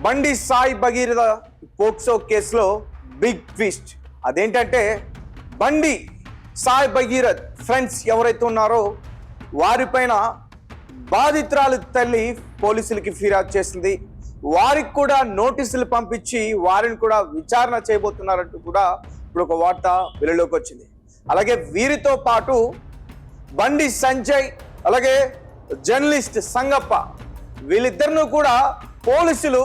బండి సాయి భగీరథ పోక్సో కేసులో big twist. అదేంటంటే బండి సాయి భగీరథ్ ఫ్రెండ్స్ ఎవరైతే ఉన్నారో వారిపైన బాధితురాలు తల్లి పోలీసులకి ఫిర్యాదు చేసింది. వారికి కూడా నోటీసులు పంపించి వారిని కూడా విచారణ చేయబోతున్నారంటూ కూడా ఇప్పుడు ఒక వార్త వెలుగులోకి వచ్చింది. అలాగే వీరితో పాటు బండి సంజయ్ అలాగే జర్నలిస్ట్ సంగప్ప వీళ్ళిద్దరిని కూడా పోలీసులు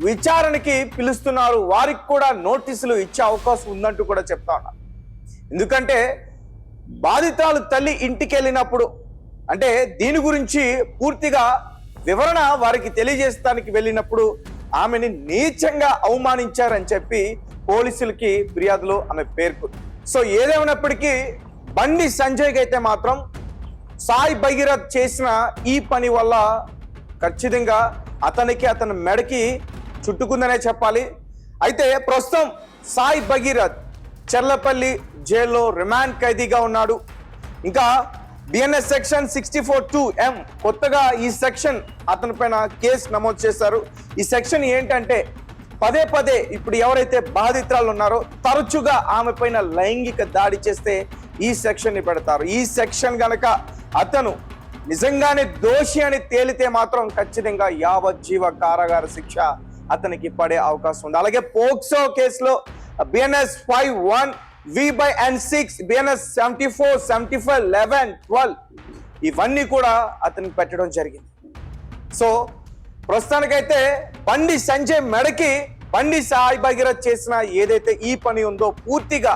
విచారణకి పిలుస్తున్నారు. వారికి కూడా నోటీసులు ఇచ్చే అవకాశం ఉందంటూ కూడా చెప్తా ఉన్నారు. ఎందుకంటే బాధితురాలు తల్లి ఇంటికి వెళ్ళినప్పుడు అంటే దీని గురించి పూర్తిగా వివరణ వారికి తెలియజేస్తానికి వెళ్ళినప్పుడు ఆమెని నీచంగా అవమానించారని చెప్పి పోలీసులకి ఫిర్యాదులో ఆమె పేర్కొంది. సో ఏదేమైనప్పటికీ బండి సంజయ్కి అయితే మాత్రం సాయి భగీరథ్ చేసిన ఈ పని వల్ల ఖచ్చితంగా అతని మెడకి చుట్టుకుందనే చెప్పాలి. అయితే ప్రస్తుతం సాయి భగీరథ్ చెర్లపల్లి జైల్లో రిమాండ్ ఖైదీగా ఉన్నాడు. ఇంకా బిఎన్ఎస్ సెక్షన్ 64(2)M కొత్తగా ఈ సెక్షన్ అతని పైన కేసు నమోదు చేశారు. ఈ సెక్షన్ ఏంటంటే పదే ఇప్పుడు ఎవరైతే బాధితురాలు ఉన్నారో తరచుగా ఆమె పైన లైంగిక దాడి చేస్తే ఈ సెక్షన్ ని పెడతారు. ఈ సెక్షన్ గనక అతను నిజంగానే దోషి అని తేలితే మాత్రం ఖచ్చితంగా యావజ్జీవ కారాగార శిక్ష అతనికి పడే అవకాశం ఉంది. అలాగే పోక్సో కేసులో బిఎన్ఎస్ 5(1), V/N6, బిఎన్ఎస్ 74, 75, 11, 12 ఇవన్నీ కూడా అతనికి పెట్టడం జరిగింది. సో ప్రస్తుతానికైతే బండి సంజయ్ మెడకి బండి సాయి భగీరథ్ చేసిన ఏదైతే ఈ పని ఉందో పూర్తిగా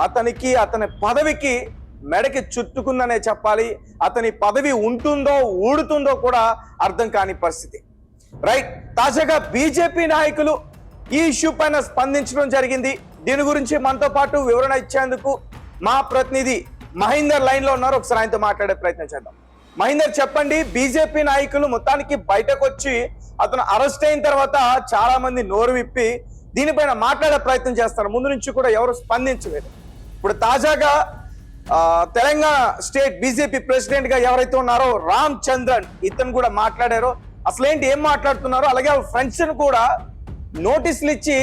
అతనికి అతని పదవికి మెడకి చుట్టుకుందనే చెప్పాలి. అతని పదవి ఉంటుందో ఊడుతుందో కూడా అర్థం కాని పరిస్థితి. రైట్, తాజాగా బీజేపీ నాయకులు ఈ ఇష్యూ పైన స్పందించడం జరిగింది. దీని గురించి మనతో పాటు వివరణ ఇచ్చేందుకు మా ప్రతినిధి మహేందర్ లైన్ లో ఉన్నారు. ఒకసారి ఆయనతో మాట్లాడే ప్రయత్నం చేద్దాం. మహేందర్, చెప్పండి, బీజేపీ నాయకులు మొత్తానికి బయటకు వచ్చి అతను అరెస్ట్ అయిన తర్వాత చాలా మంది నోరు విప్పి దీనిపైన మాట్లాడే ప్రయత్నం చేస్తారు. ముందు నుంచి కూడా ఎవరు స్పందించలేదు. ఇప్పుడు తాజాగా తెలంగాణ స్టేట్ బీజేపీ ప్రెసిడెంట్ గా ఎవరైతే ఉన్నారో రామ్ చంద్రన్ ఇతను కూడా మాట్లాడారో అసలేంటి ఏం మాట్లాడుతున్నారో, అలాగే ఫ్రెండ్స్ కూడా నోటీసులు ఇచ్చి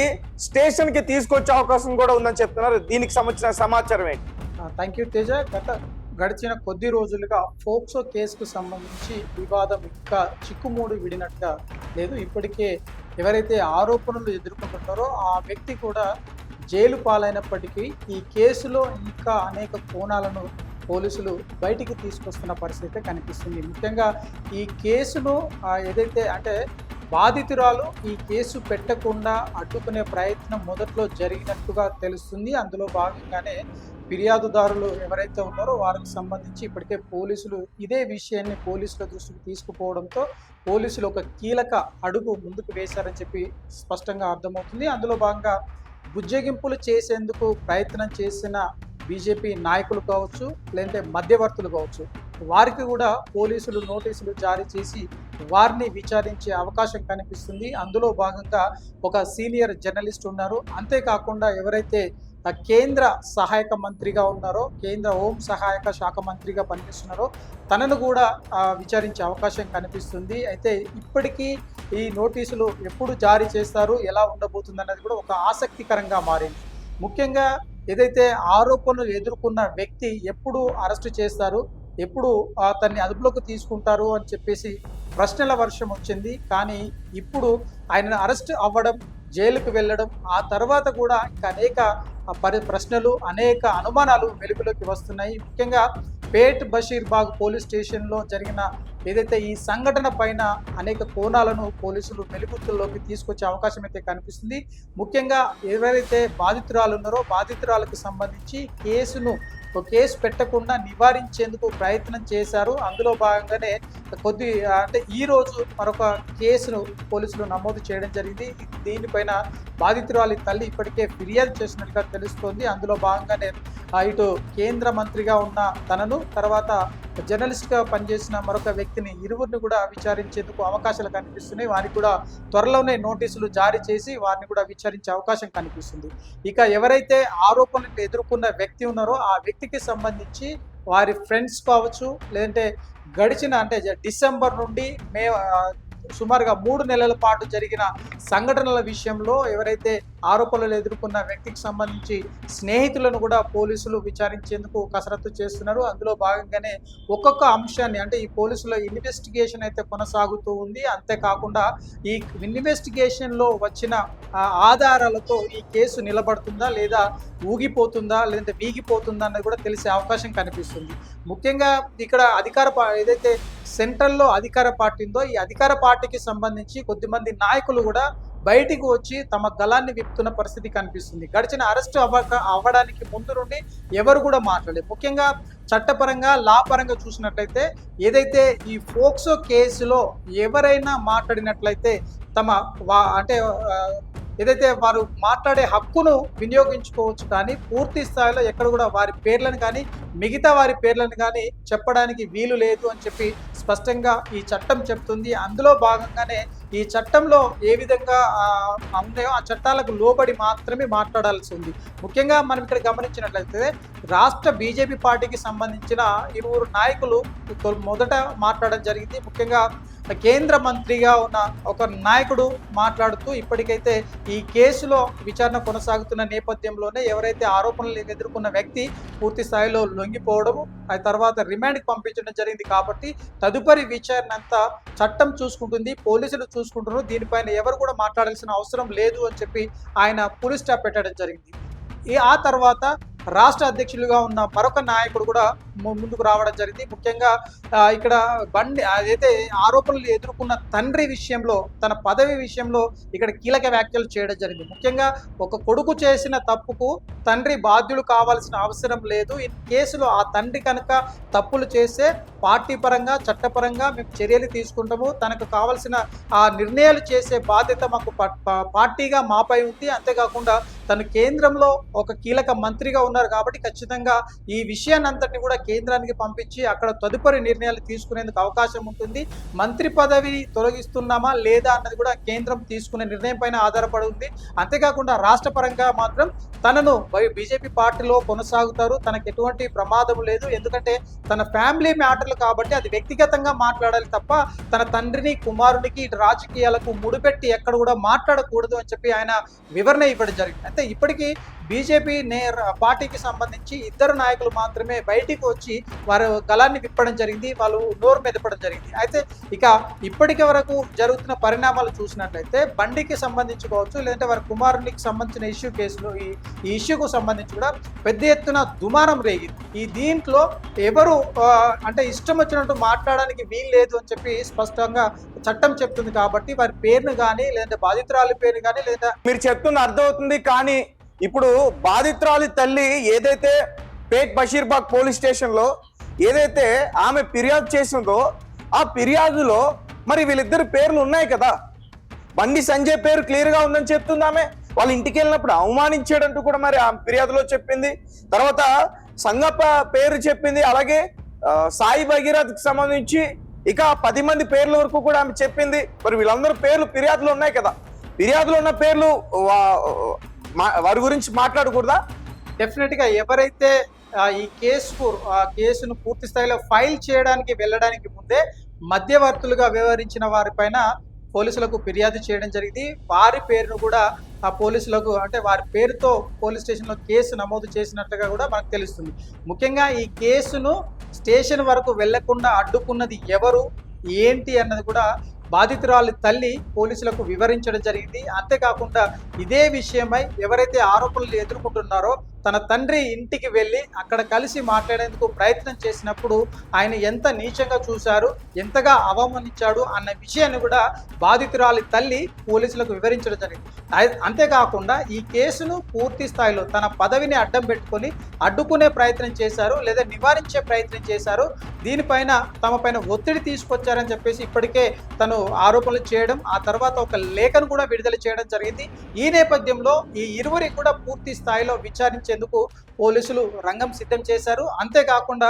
స్టేషన్ కి తీసుకొచ్చే అవకాశం కూడా ఉందని చెప్తున్నారు. దీనికి సంబంధించిన సమాచారం ఏంటి? Thank you Teja. గడిచిన కొద్ది రోజులుగా పోక్సో కేసుకు సంబంధించి వివాదం ఇంకా చిక్కుమూడి విడినట్టుగా లేదు. ఇప్పటికే ఎవరైతే ఆరోపణలు ఎదుర్కొంటున్నారో ఆ వ్యక్తి కూడా జైలు పాలైనప్పటికీ ఈ కేసులో ఇంకా అనేక కోణాలను పోలీసులు బయటికి తీసుకొస్తున్న పరిస్థితి కనిపిస్తుంది. ముఖ్యంగా ఈ కేసును ఏదైతే అంటే బాధితురాలు ఈ కేసు పెట్టకుండా అడ్డుకునే ప్రయత్నం మొదట్లో జరిగినట్టుగా తెలుస్తుంది. అందులో భాగంగానే ఫిర్యాదుదారులు ఎవరైతే ఉన్నారో వారికి సంబంధించి ఇప్పటికే పోలీసులు ఇదే విషయాన్ని పోలీసుల దృష్టికి తీసుకుపోవడంతో పోలీసులు ఒక కీలక అడుగు ముందుకు వేశారని చెప్పి స్పష్టంగా అర్థమవుతుంది. అందులో భాగంగా బుజ్జగింపులు చేసేందుకు ప్రయత్నం చేసిన బీజేపీ నాయకులు కావచ్చు, లేదంటే మధ్యవర్తులు కావచ్చు, వారికి కూడా పోలీసులు నోటీసులు జారీ చేసి వారిని విచారించే అవకాశం కనిపిస్తుంది. అందులో భాగంగా ఒక సీనియర్ జర్నలిస్ట్ ఉన్నారు. అంతేకాకుండా ఎవరైతే కేంద్ర సహాయక మంత్రిగా ఉన్నారో, కేంద్ర హోం సహాయక శాఖ మంత్రిగా పనిచేస్తున్నారో తనను కూడా విచారించే అవకాశం కనిపిస్తుంది. అయితే ఇప్పటికీ ఈ నోటీసులు ఎప్పుడు జారీ చేస్తారు, ఎలా ఉండబోతుంది అన్నది కూడా ఒక ఆసక్తికరంగా మారింది. ముఖ్యంగా ఏదైతే ఆరోపణలు ఎదుర్కొన్న వ్యక్తి ఎప్పుడు అరెస్టు చేస్తారు, ఎప్పుడు అతన్ని అదుపులోకి తీసుకుంటారు అని చెప్పేసి ప్రశ్నల వర్షం వచ్చింది. కానీ ఇప్పుడు ఆయన అరెస్ట్ అవ్వడం, జైలుకు వెళ్ళడం, ఆ తర్వాత కూడా ఇంకా అనేక ప్రశ్నలు, అనేక అనుమానాలు వెలుగులోకి వస్తున్నాయి. ముఖ్యంగా పేట్ బషీర్బాగ్ పోలీస్ స్టేషన్లో జరిగిన ఏదైతే ఈ సంఘటన పైన అనేక కోణాలను పోలీసులు వెలుగులోకి తీసుకొచ్చే అవకాశం అయితే కనిపిస్తుంది. ముఖ్యంగా ఎవరైతే బాధితురాలు ఉన్నారో బాధితురాలకు సంబంధించి కేసు పెట్టకుండా నివారించేందుకు ప్రయత్నం చేశారు. అందులో భాగంగానే ఈ రోజు మరొక కేసును పోలీసులు నమోదు చేయడం జరిగింది. దీనిపైన బాధితురాలి తల్లి ఇప్పటికే ఫిర్యాదు చేసినట్టుగా తెలుస్తోంది. అందులో భాగంగానే ఇటు కేంద్ర మంత్రిగా ఉన్న తనను, తర్వాత జర్నలిస్ట్గా పనిచేసిన మరొక వ్యక్తిని, ఇరువురిని కూడా విచారించేందుకు అవకాశాలు కనిపిస్తున్నాయి. వారికి కూడా త్వరలోనే నోటీసులు జారీ చేసి వారిని కూడా విచారించే అవకాశం కనిపిస్తుంది. ఇక ఎవరైతే ఆరోపణలు ఎదుర్కొన్న వ్యక్తి ఉన్నారో ఆ వ్యక్తికి సంబంధించి వారి ఫ్రెండ్స్ కావచ్చు, లేదంటే గడిచిన అంటే డిసెంబర్ నుండి సుమారుగా 3 నెలల పాటు జరిగిన సంఘటనల విషయంలో ఎవరైతే ఆరోపణలు ఎదుర్కొన్న వ్యక్తికి సంబంధించి స్నేహితులను కూడా పోలీసులు విచారించేందుకు కసరత్తు చేస్తున్నారు. అందులో భాగంగానే ఒక్కొక్క అంశాన్ని అంటే ఈ పోలీసుల ఇన్వెస్టిగేషన్ అయితే కొనసాగుతూ ఉంది. అంతేకాకుండా ఈ ఇన్వెస్టిగేషన్లో వచ్చిన ఆధారాలతో ఈ కేసు నిలబడుతుందా లేదా ఊగిపోతుందా లేదంటే వీగిపోతుందా అన్నది కూడా తెలిసే అవకాశం కనిపిస్తుంది. ముఖ్యంగా ఇక్కడ ఏదైతే సెంట్రల్లో అధికార పార్టీ ఉందో ఈ అధికార పార్టీకి సంబంధించి కొద్దిమంది నాయకులు కూడా బయటికి వచ్చి తమ గలాన్ని విప్పుతున్న పరిస్థితి కనిపిస్తుంది. గడిచిన అరెస్టు అవ్వడానికి ముందు నుండి ఎవరు కూడా మాట్లాడలేదు. ముఖ్యంగా చట్టపరంగా లా పరంగా చూసినట్లయితే ఏదైతే ఈ ఫోక్సో కేసులో ఎవరైనా మాట్లాడినట్లయితే ఏదైతే వారు మాట్లాడే హక్కును వినియోగించుకోవచ్చు, కానీ పూర్తి స్థాయిలో ఎక్కడ కూడా వారి పేర్లను కానీ మిగతా వారి పేర్లను కానీ చెప్పడానికి వీలు లేదు అని చెప్పి స్పష్టంగా ఈ చట్టం చెప్తుంది. అందులో భాగంగానే ఈ చట్టంలో ఏ విధంగా ఉన్నాయో ఆ చట్టాలకు లోబడి మాత్రమే మాట్లాడాల్సి ఉంది. ముఖ్యంగా మనం ఇక్కడ గమనించినట్లయితే రాష్ట్ర బీజేపీ పార్టీకి సంబంధించిన 2 నాయకులు మొదట మాట్లాడడం జరిగింది. ముఖ్యంగా కేంద్ర మంత్రిగా ఉన్న ఒక నాయకుడు మాట్లాడుతూ ఇప్పటికైతే ఈ కేసులో విచారణ కొనసాగుతున్న నేపథ్యంలోనే ఎవరైతే ఆరోపణలు ఎదుర్కొన్న వ్యక్తి పూర్తి స్థాయిలో లొంగిపోవడము, ఆ తర్వాత రిమాండ్కి పంపించడం జరిగింది. కాబట్టి తదుపరి విచారణ అంతా చట్టం చూసుకుంటుంది, పోలీసులు చూసుకుంటున్నారు, దీనిపైన ఎవరు కూడా మాట్లాడాల్సిన అవసరం లేదు అని చెప్పి ఆయన ఫుల్ స్టాప్ పెట్టడం జరిగింది. ఆ తర్వాత రాష్ట్ర అధ్యక్షులుగా ఉన్న మరొక నాయకుడు కూడా ముందుకు రావడం జరిగింది. ముఖ్యంగా ఇక్కడ అదైతే ఆరోపణలు ఎదుర్కొన్న తండ్రి విషయంలో తన పదవి విషయంలో ఇక్కడ కీలక వ్యాఖ్యలు చేయడం జరిగింది. ముఖ్యంగా ఒక కొడుకు చేసిన తప్పుకు తండ్రి బాధ్యుడు కావాల్సిన అవసరం లేదు. ఈ కేసులో ఆ తండ్రి కనుక తప్పులు చేస్తే పార్టీ పరంగా చట్టపరంగా మేము చర్యలు తీసుకుంటాము, తనకు కావాల్సిన ఆ నిర్ణయాలు చేసే బాధ్యత మాకు పార్టీగా మాపై ఉంది. అంతేకాకుండా తను కేంద్రంలో ఒక కీలక మంత్రిగా ఉన్నారు కాబట్టి ఖచ్చితంగా ఈ విషయాన్ని అంతటిని కూడా కేంద్రానికి పంపించి అక్కడ తదుపరి నిర్ణయాలు తీసుకునేందుకు అవకాశం ఉంటుంది. మంత్రి పదవిని తొలగిస్తున్నామా లేదా అన్నది కూడా కేంద్రం తీసుకునే నిర్ణయం పైన ఆధారపడి ఉంది. అంతేకాకుండా రాష్ట్ర పరంగా మాత్రం తనను బీజేపీ పార్టీలో కొనసాగుతారు, తనకు ఎటువంటి ప్రమాదం లేదు, ఎందుకంటే తన ఫ్యామిలీ మ్యాటర్లు కాబట్టి అది వ్యక్తిగతంగా మాట్లాడాలి తప్ప తన తండ్రిని కుమారునికి రాజకీయాలకు ముడిపెట్టి ఎక్కడ కూడా మాట్లాడకూడదు అని చెప్పి ఆయన వివరణ ఇవ్వడం జరిగింది. అయితే ఇప్పటికీ బీజేపీ పార్టీకి సంబంధించి 2 నాయకులు మాత్రమే బయటికి వచ్చి వారు గలాన్ని విప్పడం జరిగింది, వాళ్ళు నోరు మెదపడం జరిగింది. అయితే ఇక ఇప్పటికి వరకు జరుగుతున్న పరిణామాలు చూసినట్లయితే బండికి సంబంధించుకోవచ్చు లేదంటే వారి కుమారునికి సంబంధించిన కేసులో ఈ ఇష్యూకు సంబంధించి కూడా పెద్ద ఎత్తున దుమారం రేగింది. ఈ దీంట్లో ఎవరు అంటే ఇష్టం వచ్చినట్టు మాట్లాడడానికి వీలు లేదు అని చెప్పి స్పష్టంగా చట్టం చెప్తుంది. కాబట్టి వారి పేరును కానీ లేదంటే బాధితురాలి పేరు కానీ లేదా మీరు చెప్తుంది అర్థమవుతుంది. కానీ ఇప్పుడు బాధితురాలి తల్లి ఏదైతే పేట్ బషీర్బాగ్ పోలీస్ స్టేషన్లో ఏదైతే ఆమె ఫిర్యాదు చేసిందో ఆ ఫిర్యాదులో మరి వీళ్ళిద్దరు పేర్లు ఉన్నాయి కదా. బండి సంజయ్ పేరు క్లియర్గా ఉందని చెప్తుంది ఆమె. వాళ్ళ ఇంటికి వెళ్ళినప్పుడు అవమానించాడంటూ కూడా మరి ఆ ఫిర్యాదులో చెప్పింది. తర్వాత సంగప్ప పేరు చెప్పింది. అలాగే సాయి భగీరథ్కి సంబంధించి ఇక 10 మంది పేర్ల వరకు కూడా ఆమె చెప్పింది. మరి వీళ్ళందరూ పేర్లు ఫిర్యాదులో ఉన్నాయి కదా. ఫిర్యాదులో ఉన్న పేర్లు వారి గురించి మాట్లాడకూడదా? డెఫినెట్గా ఎవరైతే ఈ కేసును పూర్తి స్థాయిలో ఫైల్ చేయడానికి వెళ్ళడానికి ముందే మధ్యవర్తులుగా వ్యవహరించిన వారిపైన పోలీసులకు ఫిర్యాదు చేయడం జరిగింది. వారి పేరును కూడా ఆ పోలీసులకు అంటే వారి పేరుతో పోలీస్ స్టేషన్లో కేసు నమోదు చేసినట్లుగా కూడా మనకు తెలుస్తుంది. ముఖ్యంగా ఈ కేసును స్టేషన్ వరకు వెళ్లకుండా అడ్డుకున్నది ఎవరు ఏంటి అన్నది కూడా బాధితురాలి తల్లి పోలీసులకు వివరించడం జరిగింది. అంతేకాకుండా ఇదే విషయమై ఎవరైతే ఆరోపణలు ఎదుర్కొంటున్నారో తన తండ్రి ఇంటికి వెళ్ళి అక్కడ కలిసి మాట్లాడేందుకు ప్రయత్నం చేసినప్పుడు ఆయన ఎంత నీచంగా చూశారు, ఎంతగా అవమానించాడు అన్న విషయాన్ని కూడా బాధితురాలి తల్లి పోలీసులకు వివరించడం జరిగింది. అంతేకాకుండా ఈ కేసును పూర్తి స్థాయిలో తన పదవిని అడ్డం పెట్టుకొని అడ్డుకునే ప్రయత్నం చేశారు లేదా నివారించే ప్రయత్నం చేశారు. దీనిపైన తమపైన ఒత్తిడి తీసుకొచ్చారని చెప్పేసి ఇప్పటికే తను ఆరోపణలు చేయడం, ఆ తర్వాత ఒక లేఖను కూడా విడుదల చేయడం జరిగింది. ఈ నేపథ్యంలో ఈ ఇరువురికి కూడా పూర్తి స్థాయిలో విచారించేందుకు పోలీసులు రంగం సిద్ధం చేశారు. అంతేకాకుండా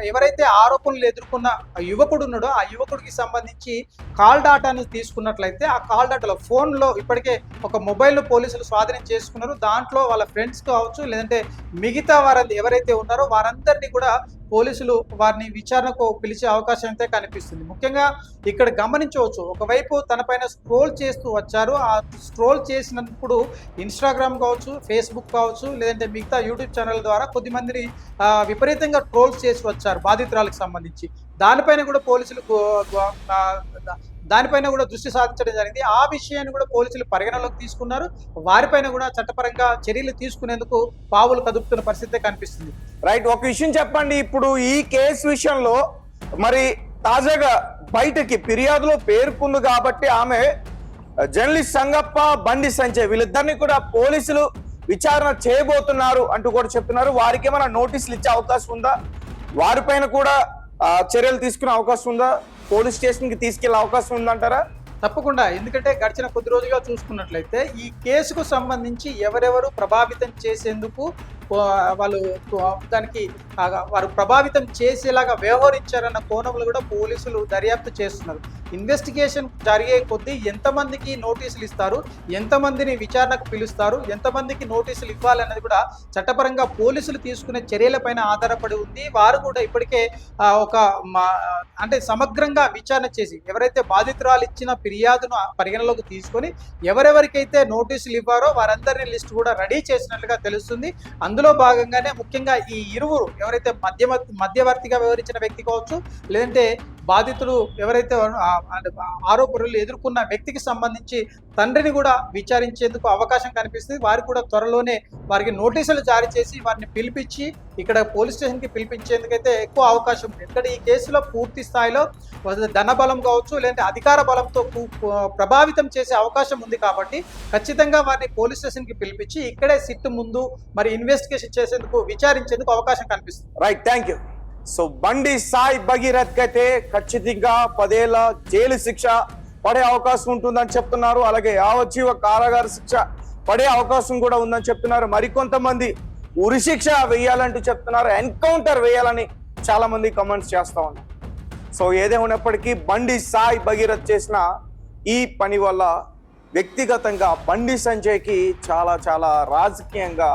ఎవరైతే ఆరోపణలు ఎదుర్కొన్న యువకుడు ఉన్నాడో ఆ యువకుడికి సంబంధించి కాల్ డాటాను తీసుకున్నట్లయితే ఆ కాల్ డాటాలో ఫోన్లో ఇప్పటికే ఒక మొబైల్ను పోలీసులు స్వాధీనం చేసుకున్నారు. దాంట్లో వాళ్ళ ఫ్రెండ్స్ కావచ్చు లేదంటే మిగతా వారు ఎవరైతే ఉన్నారో వారందరినీ కూడా పోలీసులు వారిని విచారణకు పిలిచే అవకాశం అయితే కనిపిస్తుంది. ముఖ్యంగా ఇక్కడ గమనించవచ్చు, ఒకవైపు తన పైన స్క్రోల్ చేస్తూ వచ్చారు. ఆ స్క్రోల్ చేసినప్పుడు ఇన్స్టాగ్రామ్ కావచ్చు, ఫేస్బుక్ కావచ్చు, లేదంటే మిగతా యూట్యూబ్ ఛానల్ ద్వారా కొద్దిమందిని విపరీతంగా ట్రోల్స్ చేసి వచ్చారు బాధితురాలకు సంబంధించి. దానిపైన కూడా పోలీసులు దానిపైన కూడా దృష్టి సాధించడం జరిగింది. ఆ విషయాన్ని కూడా పోలీసులు పరిగణలోకి తీసుకున్నారు. వారిపైన కూడా చట్టపరంగా చర్యలు తీసుకునేందుకు పావులు కదుపుతున్న పరిస్థితి కనిపిస్తుంది. రైట్, ఒక విషయం చెప్పండి. ఇప్పుడు ఈ కేసు విషయంలో మరి తాజాగా బయటకి ఫిర్యాదులో పేర్కొంది కాబట్టి ఆమె జర్నలిస్ట్ సంగప్ప, బండి సంజయ్ వీళ్ళిద్దరిని కూడా పోలీసులు విచారణ చేయబోతున్నారు అంటూ కూడా చెప్తున్నారు. వారికి ఏమైనా నోటీసులు ఇచ్చే అవకాశం ఉందా? వారిపైన కూడా చర్యలు తీసుకునే అవకాశం ఉందా? పోలీస్ స్టేషన్ కి తీసుకెళ్లే అవకాశం ఉందంటారా? తప్పకుండా. ఎందుకంటే గడిచిన కొద్ది రోజులుగా చూసుకున్నట్లయితే ఈ కేసుకు సంబంధించి ఎవరెవరు ప్రభావితం చేసేందుకు వాళ్ళు దానికి వారు ప్రభావితం చేసేలాగా వ్యవహరించారన్న కోణంలో కూడా పోలీసులు దర్యాప్తు చేస్తున్నారు. ఇన్వెస్టిగేషన్ జరిగే కొద్దీ ఎంతమందికి నోటీసులు ఇస్తారు, ఎంతమందిని విచారణకు పిలుస్తారు, ఎంతమందికి నోటీసులు ఇవ్వాలన్నది కూడా చట్టపరంగా పోలీసులు తీసుకునే చర్యలపైన ఆధారపడి ఉంది. వారు కూడా ఇప్పటికే అంటే సమగ్రంగా విచారణ చేసి ఎవరైతే బాధితురాలు ఇచ్చిన ఫిర్యాదును పరిగణలోకి తీసుకొని ఎవరెవరికైతే నోటీసులు ఇవ్వారో వారందరినీ లిస్ట్ కూడా రెడీ చేసినట్లుగా తెలుస్తుంది. అందులో భాగంగానే ముఖ్యంగా ఈ ఇరువురు ఎవరైతే మధ్యవర్తిగా వ్యవహరించిన వ్యక్తి కావచ్చు, లేదంటే బాధితులు ఎవరైతే ఆరోపణలు ఎదుర్కొన్న వ్యక్తికి సంబంధించి తండ్రిని కూడా విచారించేందుకు అవకాశం కనిపిస్తుంది. వారికి కూడా త్వరలోనే వారికి నోటీసులు జారీ చేసి వారిని పిలిపించి ఇక్కడ పోలీస్ స్టేషన్కి పిలిపించేందుకైతే ఎక్కువ అవకాశం ఉంది. ఎందుకంటే ఈ కేసులో పూర్తి స్థాయిలో ధన బలం కావచ్చు, లేదంటే అధికార బలంతో ప్రభావితం చేసే అవకాశం ఉంది కాబట్టి ఖచ్చితంగా వారిని పోలీస్ స్టేషన్కి పిలిపించి ఇక్కడే సిట్ ముందు మరి ఇన్వెస్టిగేషన్ చేసేందుకు విచారించేందుకు అవకాశం కనిపిస్తుంది. Right, thank you. సో బండి సాయి భగీరథ్ అయితే ఖచ్చితంగా 10 ఏళ్ల జైలు శిక్ష పడే అవకాశం ఉంటుందని చెప్తున్నారు. అలాగే యావజ్జీవ కారాగార శిక్ష పడే అవకాశం కూడా ఉందని చెప్తున్నారు. మరికొంతమంది ఉరి శిక్ష వేయాలంటూ చెప్తున్నారు. ఎన్కౌంటర్ వేయాలని చాలా మంది కమెంట్స్ చేస్తా ఉన్నారు. సో ఏదేమైనప్పటికీ బండి సాయి భగీరథ్ చేసిన ఈ పని వల్ల వ్యక్తిగతంగా బండి సంజయ్కి చాలా చాలా రాజకీయంగా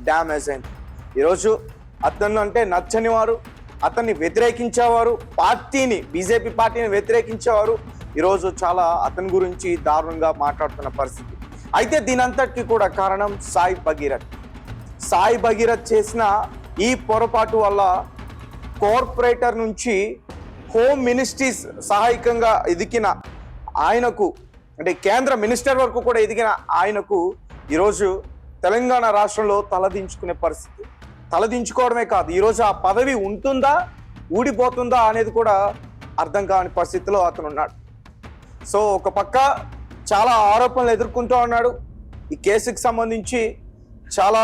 డ్యామేజ్ అయింది. ఈరోజు అతను అంటే నచ్చని వారు, అతన్ని వ్యతిరేకించేవారు, బీజేపీ పార్టీని వ్యతిరేకించేవారు ఈరోజు చాలా అతని గురించి దారుణంగా మాట్లాడుతున్న పరిస్థితి. అయితే దీనంతటికి కూడా కారణం సాయి భగీరథ్ చేసిన ఈ పొరపాటు వల్ల కార్పొరేటర్ నుంచి హోమ్ మినిస్ట్రీస్ సహాయకంగా ఎదిగిన ఆయనకు, అంటే కేంద్ర మినిస్టర్ వరకు కూడా ఎదిగిన ఆయనకు ఈరోజు తెలంగాణ రాష్ట్రంలో తలదించుకునే పరిస్థితి. తలదించుకోవడమే కాదు, ఈరోజు ఆ పదవి ఉంటుందా ఊడిపోతుందా అనేది కూడా అర్థం కాని పరిస్థితిలో అతను ఉన్నాడు. సో ఒక పక్క చాలా ఆరోపణలు ఎదుర్కొంటూ ఉన్నాడు. ఈ కేసుకి సంబంధించి చాలా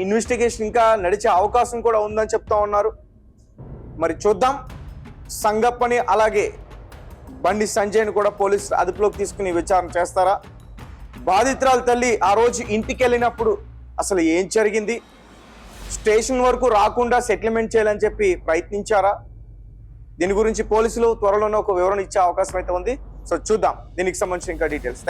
ఇన్వెస్టిగేషన్ ఇంకా నడిచే అవకాశం కూడా ఉందని చెప్తా ఉన్నారు. మరి చూద్దాం, సంగప్పని అలాగే బండి సంజయ్ని కూడా పోలీసులు అదుపులోకి తీసుకుని విచారణ చేస్తారా? బాధితురాలు తల్లి ఆ రోజు ఇంటికి వెళ్ళినప్పుడు అసలు ఏం జరిగింది? స్టేషన్ వరకు రాకుండా సెటిల్మెంట్ చేయాలని చెప్పి ప్రయత్నించారా? దీని గురించి పోలీసులు త్వరలోనే ఒక వివరణ ఇచ్చే అవకాశం అయితే ఉంది. సో చూద్దాం దీనికి సంబంధించిన ఇంకా డీటెయిల్స్.